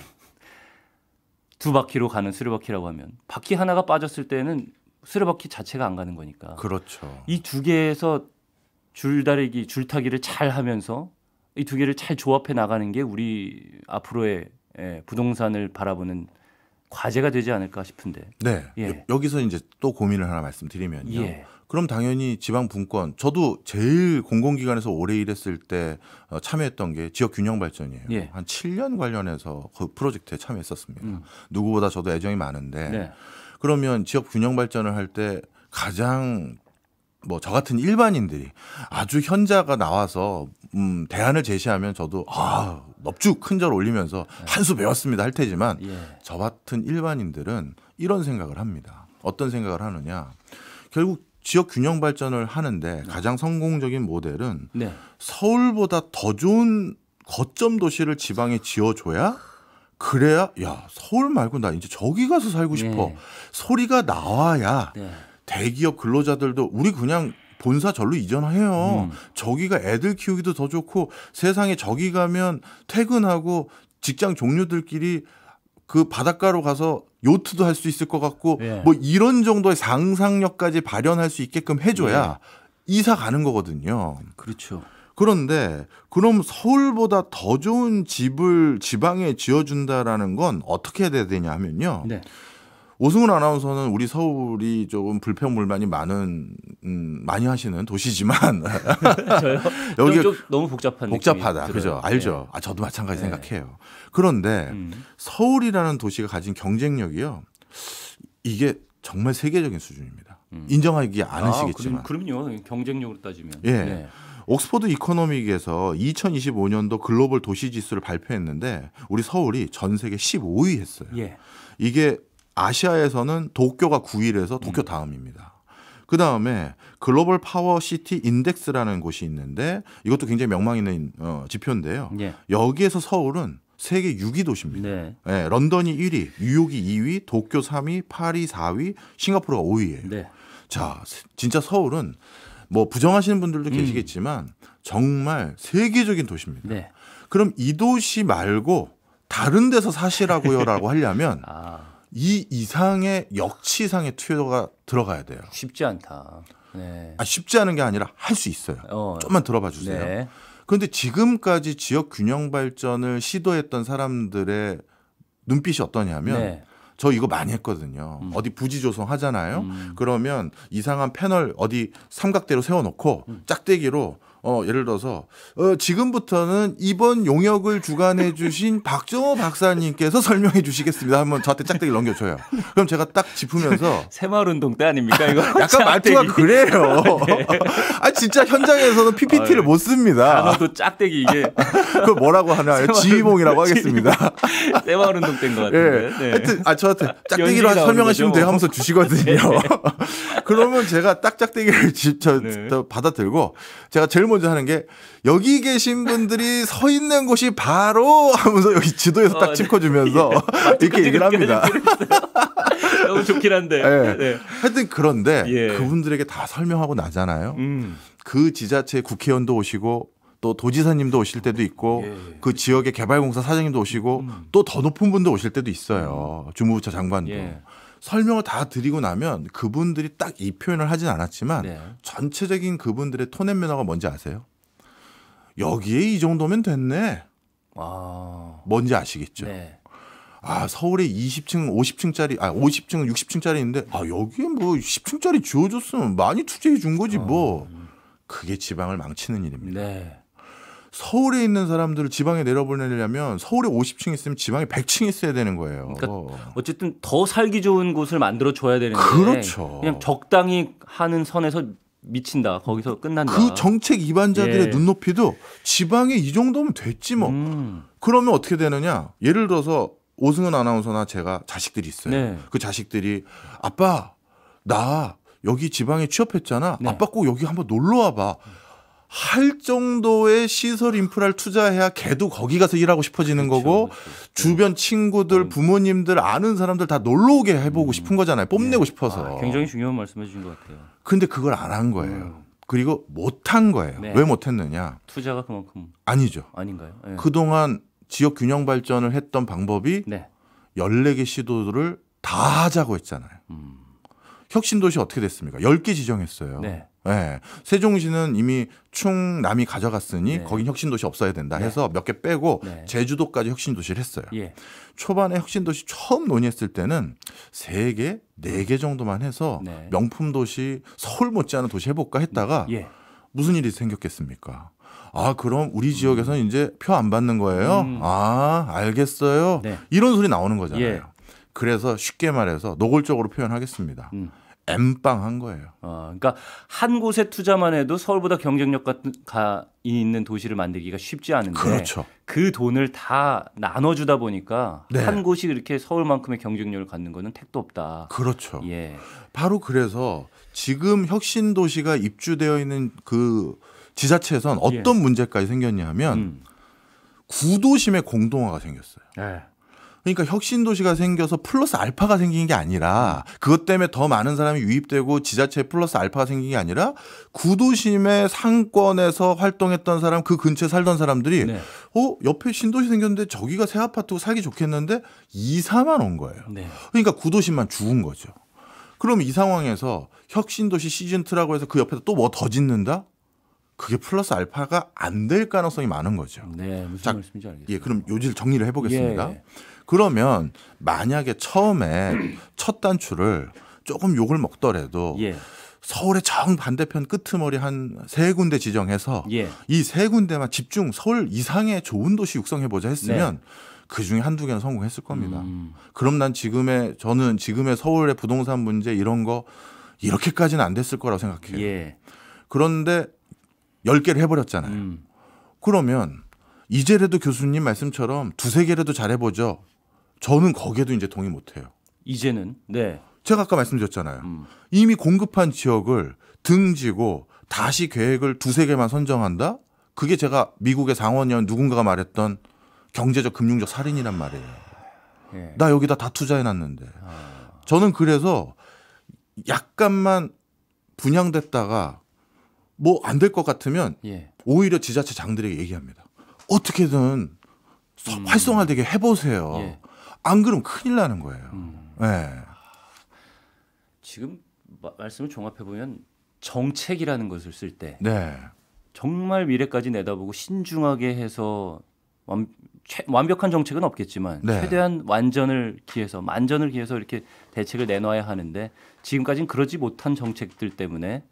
두 바퀴로 가는 수레바퀴라고 하면 바퀴 하나가 빠졌을 때는 수레바퀴 자체가 안 가는 거니까. 그렇죠. 이 두 개에서 줄다리기, 줄타기를 잘 하면서 이 두 개를 잘 조합해 나가는 게 우리 앞으로의 부동산을 바라보는 과제가 되지 않을까 싶은데. 네. 예. 여기서 이제 또 고민을 하나 말씀드리면요. 예. 그럼 당연히 지방 분권, 저도 제일 공공기관에서 오래 일했을 때 참여했던 게 지역 균형 발전이에요. 예. 한 7년 관련해서 그 프로젝트에 참여했었습니다. 누구보다 저도 애정이 많은데 네. 그러면 지역 균형 발전을 할 때 가장 뭐 저 같은 일반인들이 아주 현자가 나와서 대안을 제시하면 저도 넙죽 큰절 올리면서 한 수 배웠습니다 할 테지만 예. 저 같은 일반인들은 이런 생각을 합니다. 어떤 생각을 하느냐. 결국 지역 균형 발전을 하는데 가장 성공적인 모델은 네. 서울보다 더 좋은 거점 도시를 지방에 지어줘야 그래야 야 서울 말고 나 이제 저기 가서 살고 싶어. 네. 소리가 나와야 네. 대기업 근로자들도 우리 그냥 본사 절로 이전해요. 저기가 애들 키우기도 더 좋고 세상에 저기 가면 퇴근하고 직장 종류들끼리 그 바닷가로 가서 요트도 할 수 있을 것 같고 예. 뭐 이런 정도의 상상력까지 발현할 수 있게끔 해줘야 이사 가는 거거든요. 그렇죠. 그런데 그럼 서울보다 더 좋은 집을 지방에 지어준다라는 건 어떻게 해야 되냐 하면요. 네. 오승훈 아나운서는 우리 서울이 조금 불평불만이 많이 하시는 도시지만 저요? 여기 좀 너무 복잡한 복잡하다. 느낌이 그죠? 들어요. 알죠. 네. 저도 마찬가지 네. 생각해요. 그런데 음. 서울이라는 도시가 가진 경쟁력이요. 이게 정말 세계적인 수준입니다. 인정하기 않으시겠지만. 그럼요. 경쟁력으로 따지면. 예. 네. 옥스퍼드 이코노믹에서 2025년도 글로벌 도시 지수를 발표했는데 우리 서울이 전 세계 15위 했어요. 예. 이게 아시아에서는 도쿄가 9위에서 도쿄 다음입니다. 그 다음에 글로벌 파워 시티 인덱스라는 곳이 있는데 이것도 굉장히 명망 있는 지표인데요. 예. 여기에서 서울은 세계 6위 도시입니다. 네. 네, 런던이 1위, 뉴욕이 2위, 도쿄 3위, 파리 4위, 싱가포르가 5위예요. 네. 자, 진짜 서울은 뭐 부정하시는 분들도 계시겠지만 정말 세계적인 도시입니다. 네. 그럼 이 도시 말고 다른 데서 사시라고요라고 하려면 이 이상의 역치상의 투여가 들어가야 돼요. 쉽지 않다. 네. 쉽지 않은 게 아니라 할 수 있어요. 좀만 들어봐 주세요. 네. 그런데 지금까지 지역 균형 발전을 시도했던 사람들의 눈빛이 어떠냐면 네. 저 이거 많이 했거든요. 어디 부지 조성하잖아요. 그러면 이상한 패널 어디 삼각대로 세워놓고 짝대기로 예를 들어서 지금부터는 이번 용역을 주관해 주신 박정호 박사님께서 설명해 주시겠습니다. 한번 저한테 짝대기를 넘겨줘요. 그럼 제가 딱 짚으면서 새마을운동 때 아닙니까 이거? 약간 말투가 그래요. 진짜 현장에서는 PPT를 못 씁니다. 단어도 짝대기 이게 그 뭐라고 하나요? 지휘봉이라고 하겠습니다. 새마을운동 때인 것 같은데. 예. 네. 하여튼 저한테 짝대기로 연식이 설명하시면 나오는 돼요 거죠. 하면서 주시거든요. 그러면 제가 딱 짝대기를 네. 받아들고 제가 제일 먼저 하는 게 여기 계신 분들이 서 있는 곳이 바로 하면서 여기 지도에서 딱 짚어주면서 이렇게 얘기를 합니다. 너무 좋긴 한데. 네. 네. 하여튼 그런데 예. 그분들에게 다 설명하고 나잖아요. 그 지자체 국회의원도 오시고 또 도지사님도 오실 때도 있고 예. 그 지역의 개발공사 사장님도 오시고 또 더 높은 분도 오실 때도 있어요. 주무부처 장관도. 예. 설명을 다 드리고 나면 그분들이 딱 이 표현을 하진 않았지만 네. 전체적인 그분들의 톤앤 매너가 뭔지 아세요? 여기에 이 정도면 됐네. 뭔지 아시겠죠? 네. 서울에 20층, 50층짜리, 50층, 60층짜리 있는데 여기에 뭐 10층짜리 지어줬으면 많이 투자해 준 거지 뭐. 그게 지방을 망치는 일입니다. 네. 서울에 있는 사람들을 지방에 내려보내려면 서울에 50층 있으면 지방에 100층 있어야 되는 거예요. 그러니까 어쨌든 더 살기 좋은 곳을 만들어 줘야 되는데 그렇죠. 그냥 적당히 하는 선에서 미친다. 거기서 끝난다. 그 정책 위반자들의 예. 눈높이도 지방에 이 정도면 됐지 뭐. 그러면 어떻게 되느냐? 예를 들어서 오승은 아나운서나 제가 자식들이 있어요. 네. 그 자식들이 아빠 나 여기 지방에 취업했잖아. 네. 아빠 꼭 여기 한번 놀러 와봐. 할 정도의 시설 인프라를 투자해야 걔도 거기 가서 일하고 싶어지는 그렇죠, 거고 그렇죠. 주변 친구들, 부모님들, 아는 사람들 다 놀러 오게 해보고 싶은 거잖아요. 뽐내고 싶어서. 아, 굉장히 중요한 말씀해 주신 것 같아요. 근데 그걸 안 한 거예요. 그리고 못 한 거예요. 네. 왜 못했느냐? 투자가 그만큼 아니죠. 아닌가요? 네. 그동안 지역 균형 발전을 했던 방법이 네. 14개 시도를 다 하자고 했잖아요. 혁신도시 어떻게 됐습니까? 10개 지정했어요. 네. 네. 세종시는 이미 충남이 가져갔으니 네. 거긴 혁신도시 없어야 된다 네. 해서 몇 개 빼고 네. 제주도까지 혁신도시를 했어요. 예. 초반에 혁신도시 처음 논의했을 때는 3개, 4개 정도만 해서 네. 명품도시 서울 못지않은 도시 해볼까 했다가 예. 무슨 일이 생겼겠습니까? 아, 그럼 우리 지역에서는 이제 표 안 받는 거예요? 아, 알겠어요. 네. 이런 소리 나오는 거잖아요. 예. 그래서 쉽게 말해서 노골적으로 표현하겠습니다. 엠빵 한 거예요. 그러니까 한 곳에 투자만 해도 서울보다 경쟁력가 있는 도시를 만들기가 쉽지 않은데 그렇죠. 그 돈을 다 나눠주다 보니까 네. 한 곳이 이렇게 서울만큼의 경쟁력을 갖는 거는 택도 없다. 그렇죠. 예. 바로 그래서 지금 혁신도시가 입주되어 있는 그 지자체에선 어떤 문제까지 생겼냐 하면 구도심의 공동화가 생겼어요. 예. 그러니까 혁신도시가 생겨서 플러스 알파가 생긴 게 아니라 그것 때문에 더 많은 사람이 유입되고 지자체에 플러스 알파가 생긴 게 아니라 구도심의 상권에서 활동했던 사람, 그 근처에 살던 사람들이 네. 옆에 신도시 생겼는데 저기가 새 아파트고 살기 좋겠는데 이사만 온 거예요. 네. 그러니까 구도심만 죽은 거죠. 그럼 이 상황에서 혁신도시 시즌2라고 해서 그 옆에서 또 뭐 더 짓는다? 그게 플러스 알파가 안 될 가능성이 많은 거죠. 네, 무슨 자, 말씀인지 알겠습니다. 예, 그럼 요지를 정리를 해보겠습니다. 예. 그러면 만약에 처음에 첫 단추를 조금 욕을 먹더라도 예. 서울의 정 반대편 끄트머리 한 3군데 지정해서 예. 이 3군데만 집중 서울 이상의 좋은 도시 육성해보자 했으면 그 중에 한두 개는 성공했을 겁니다. 그럼 저는 지금의 서울의 부동산 문제 이런 거 이렇게까지는 안 됐을 거라고 생각해요. 예. 그런데 10개를 해버렸잖아요. 그러면 이제라도 교수님 말씀처럼 2-3개라도 잘해보죠. 저는 거기에도 이제 동의 못해요. 이제는 네. 제가 아까 말씀드렸잖아요. 이미 공급한 지역을 등지고 다시 계획을 2-3개만 선정한다? 그게 제가 미국의 상원의원 누군가가 말했던 경제적 금융적 살인이란 말이에요. 예. 나 여기다 다 투자해놨는데. 저는 그래서 약간만 분양됐다가 뭐 안 될 것 같으면 예. 오히려 지자체 장들에게 얘기합니다. 어떻게든 활성화되게 해보세요. 예. 안 그러면 큰일 나는 거예요. 네. 지금 말씀을 종합해 보면 정책이라는 것을 쓸 때 네. 정말 미래까지 내다보고 신중하게 해서 완벽한 정책은 없겠지만 네. 최대한 만전을 기해서 이렇게 대책을 내놔야 하는데 지금까지는 그러지 못한 정책들 때문에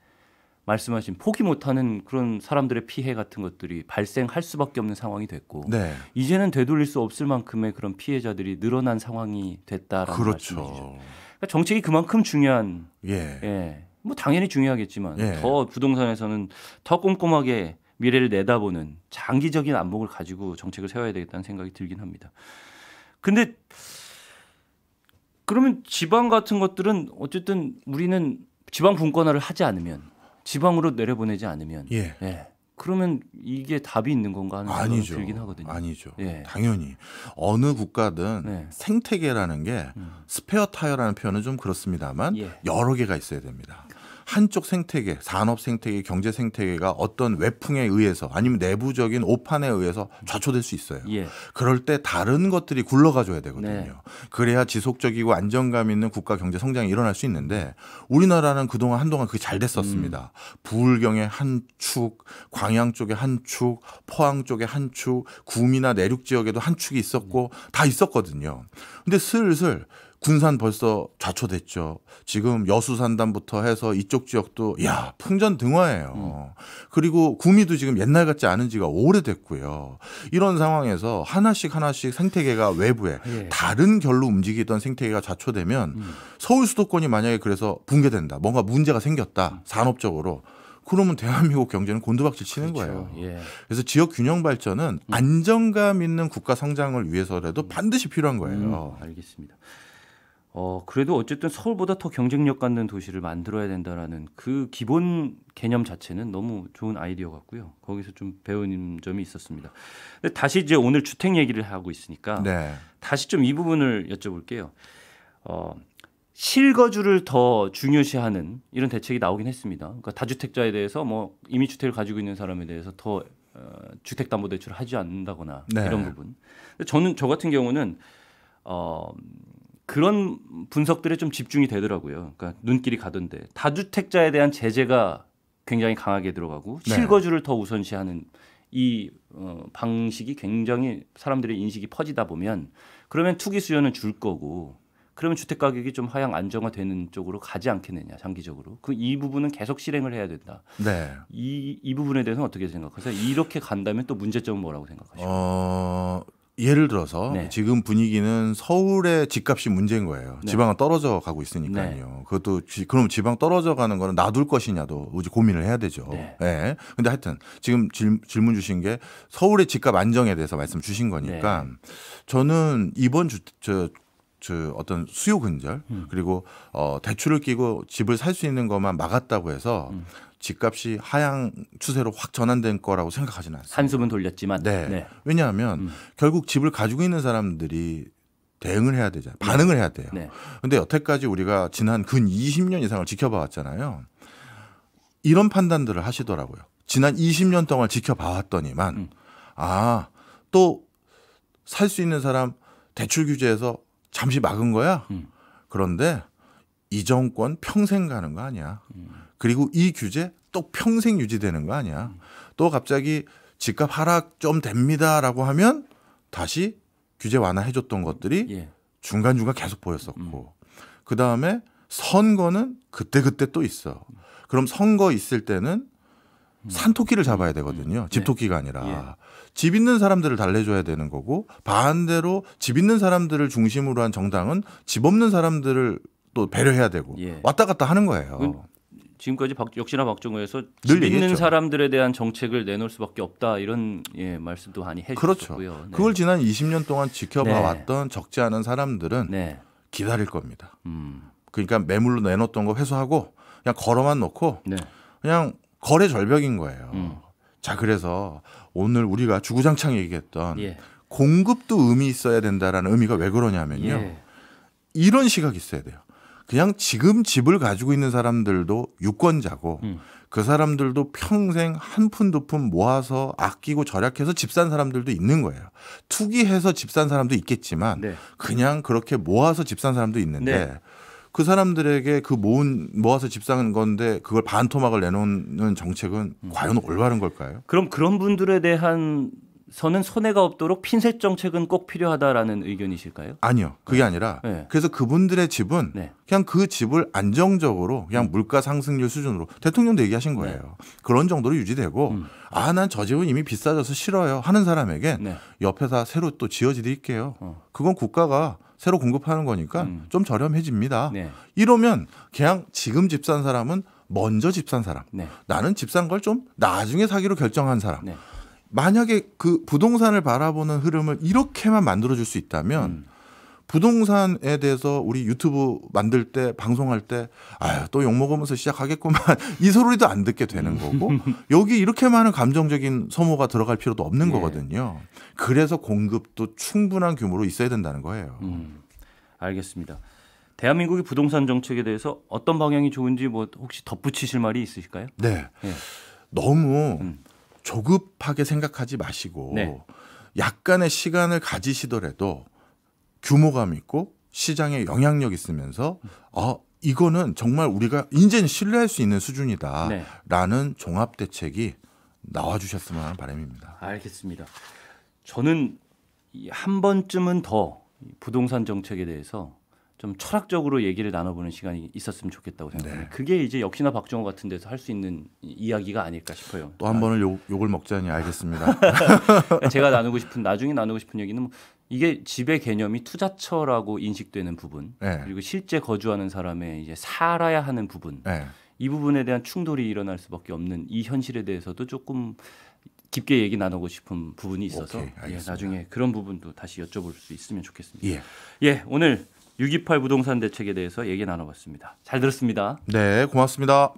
말씀하신 포기 못하는 그런 사람들의 피해 같은 것들이 발생할 수밖에 없는 상황이 됐고 네. 이제는 되돌릴 수 없을 만큼의 그런 피해자들이 늘어난 상황이 됐다라는 말씀이시죠. 그렇죠. 그러니까 정책이 그만큼 중요한 예. 예. 뭐 당연히 중요하겠지만 예. 더 부동산에서는 더 꼼꼼하게 미래를 내다보는 장기적인 안목을 가지고 정책을 세워야 되겠다는 생각이 들긴 합니다. 근데 그러면 지방 같은 것들은 어쨌든 우리는 지방 분권화를 하지 않으면 지방으로 내려보내지 않으면 예. 그러면 이게 답이 있는 건가 하는 생각이 아니죠. 들긴 하거든요. 아니죠. 예. 당연히 어느 국가든 네. 생태계라는 게 스페어 타이어라는 표현은 좀 그렇습니다만 예. 여러 개가 있어야 됩니다. 한쪽 생태계, 산업 생태계, 경제 생태계가 어떤 외풍에 의해서 아니면 내부적인 오판에 의해서 좌초될 수 있어요. 예. 그럴 때 다른 것들이 굴러가줘야 되거든요. 네. 그래야 지속적이고 안정감 있는 국가 경제 성장이 일어날 수 있는데 우리나라는 그동안 한동안 그게 잘 됐었습니다. 부울경의 한 축, 광양 쪽의 한 축, 포항 쪽의 한 축, 구미나 내륙 지역에도 한 축이 있었고 다 있었거든요. 근데 슬슬 군산 벌써 좌초됐죠. 지금 여수산단부터 해서 이쪽 지역도 풍전등화예요. 그리고 구미도 지금 옛날 같지 않은 지가 오래됐고요. 이런 상황에서 하나씩 생태계가 외부에 예. 다른 결로 움직이던 생태계가 좌초되면 서울 수도권이 만약에 그래서 붕괴된다. 뭔가 문제가 생겼다. 산업적으로. 그러면 대한민국 경제는 곤두박질 치는 그렇죠. 거예요. 예. 그래서 지역 균형 발전은 안정감 있는 국가 성장을 위해서라도 반드시 필요한 거예요. 알겠습니다. 그래도 어쨌든 서울보다 더 경쟁력 갖는 도시를 만들어야 된다라는 그 기본 개념 자체는 너무 좋은 아이디어 같고요. 거기서 좀 배운 점이 있었습니다. 근데 다시 이제 오늘 주택 얘기를 하고 있으니까 네. 다시 좀 이 부분을 여쭤볼게요. 실거주를 더 중요시하는 이런 대책이 나오긴 했습니다. 그러니까 다주택자에 대해서 뭐 임의주택을 가지고 있는 사람에 대해서 더 주택담보대출을 하지 않는다거나 네. 이런 부분. 근데 저 같은 경우는 그런 분석들에 좀 집중이 되더라고요. 그러니까 눈길이 가던데 다주택자에 대한 제재가 굉장히 강하게 들어가고 네. 실거주를 더 우선시하는 이 방식이 굉장히 사람들의 인식이 퍼지다 보면 그러면 투기 수요는 줄 거고 그러면 주택 가격이 좀 하향 안정화되는 쪽으로 가지 않겠느냐 장기적으로 이 부분은 계속 실행을 해야 된다. 네. 이 부분에 대해서는 어떻게 생각하세요? 이렇게 간다면 또 문제점은 뭐라고 생각하시나요? 예를 들어서 네. 지금 분위기는 서울의 집값이 문제인 거예요. 네. 지방은 떨어져 가고 있으니까요. 그것도 그럼 지방 떨어져 가는 거는 놔둘 것이냐도 이제 고민을 해야 되죠. 네. 네. 근데 하여튼 지금 질문 주신 게 서울의 집값 안정에 대해서 말씀 주신 거니까 저는 이번 어떤 수요 근절 그리고 대출을 끼고 집을 살 수 있는 것만 막았다고 해서 집값이 하향 추세로 확 전환된 거라고 생각하지는 않습니다. 한숨은 돌렸지만 네. 왜냐하면 결국 집을 가지고 있는 사람들이 대응을 해야 되잖아요. 반응을 해야 돼요. 네. 근데 여태까지 우리가 지난 근 20년 이상을 지켜봐 왔잖아요. 이런 판단들을 하시더라고요. 지난 20년 동안 지켜봐 왔더니만 또 살 수 있는 사람 대출 규제에서 잠시 막은 거야. 그런데 이 정권 평생 가는 거 아니야. 그리고 이 규제 또 평생 유지되는 거 아니야. 또 갑자기 집값 하락 좀 됩니다라고 하면 다시 규제 완화해줬던 것들이 중간중간 계속 보였었고 그다음에 선거는 그때그때 또 있어. 그럼 선거 있을 때는 산토끼를 잡아야 되거든요. 집토끼가 아니라. 집 있는 사람들을 달래줘야 되는 거고 반대로 집 있는 사람들을 중심으로 한 정당은 집 없는 사람들을 또 배려해야 되고 왔다 갔다 하는 거예요. 지금까지 역시나 박정호에서 늘 집 있는 얘기했죠. 사람들에 대한 정책을 내놓을 수밖에 없다 이런 말씀도 많이 해주셨고요. 그렇죠. 그걸 지난 20년 동안 지켜봐 왔던 적지 않은 사람들은 기다릴 겁니다. 그러니까 매물로 내놓던 거 회수하고 그냥 걸어만 놓고 그냥 거래 절벽인 거예요. 자, 그래서 오늘 우리가 주구장창 얘기했던 공급도 의미 있어야 된다라는 의미가 왜 그러냐면요. 이런 시각이 있어야 돼요. 그냥 지금 집을 가지고 있는 사람들도 유권자고 그 사람들도 평생 한 푼 두 푼 모아서 아끼고 절약해서 집 산 사람들도 있는 거예요. 투기해서 집 산 사람도 있겠지만 그냥 그렇게 모아서 집 산 사람도 있는데 그 사람들에게 그 모아서 집 산 건데 그걸 반토막을 내놓는 정책은 과연 올바른 걸까요? 그럼 그런 분들에 대한 서는 손해가 없도록 핀셋 정책은 꼭 필요하다라는 의견이실까요? 아니요. 그게 아니라 그래서 그분들의 집은 그냥 그 집을 안정적으로 그냥 물가 상승률 수준으로 대통령도 얘기하신 거예요. 그런 정도로 유지되고 난 저 집은 이미 비싸져서 싫어요 하는 사람에게 옆에다 새로 또 지어드릴게요. 그건 국가가 새로 공급하는 거니까 좀 저렴해집니다. 이러면 그냥 지금 집 산 사람은 먼저 집 산 사람 나는 집 산 걸 좀 나중에 사기로 결정한 사람 만약에 그 부동산을 바라보는 흐름을 이렇게만 만들어줄 수 있다면 부동산에 대해서 우리 유튜브 만들 때 방송할 때 또 욕먹으면서 시작하겠구만 이 소리도 안 듣게 되는 거고 여기 이렇게 많은 감정적인 소모가 들어갈 필요도 없는 거거든요. 그래서 공급도 충분한 규모로 있어야 된다는 거예요. 알겠습니다. 대한민국의 부동산 정책에 대해서 어떤 방향이 좋은지 뭐 혹시 덧붙이실 말이 있으실까요? 네. 너무 조급하게 생각하지 마시고 약간의 시간을 가지시더라도 규모감 있고 시장에 영향력 있으면서 이거는 정말 우리가 이제는 신뢰할 수 있는 수준이다라는 종합 대책이 나와주셨으면 하는 바람입니다. 알겠습니다. 저는 한 번쯤은 더 부동산 정책에 대해서 좀 철학적으로 얘기를 나눠보는 시간이 있었으면 좋겠다고 생각합니다. 그게 이제 역시나 박정호 같은 데서 할 수 있는 이야기가 아닐까 싶어요. 또 한 번을 욕을 먹자니 알겠습니다. 제가 나중에 나누고 싶은 얘기는 이게 집의 개념이 투자처라고 인식되는 부분 그리고 실제 거주하는 사람의 이제 살아야 하는 부분 이 부분에 대한 충돌이 일어날 수밖에 없는 이 현실에 대해서도 조금 깊게 얘기 나누고 싶은 부분이 있어서 나중에 그런 부분도 다시 여쭤볼 수 있으면 좋겠습니다. 오늘 628 부동산 대책에 대해서 얘기 나눠봤습니다. 잘 들었습니다. 네, 고맙습니다.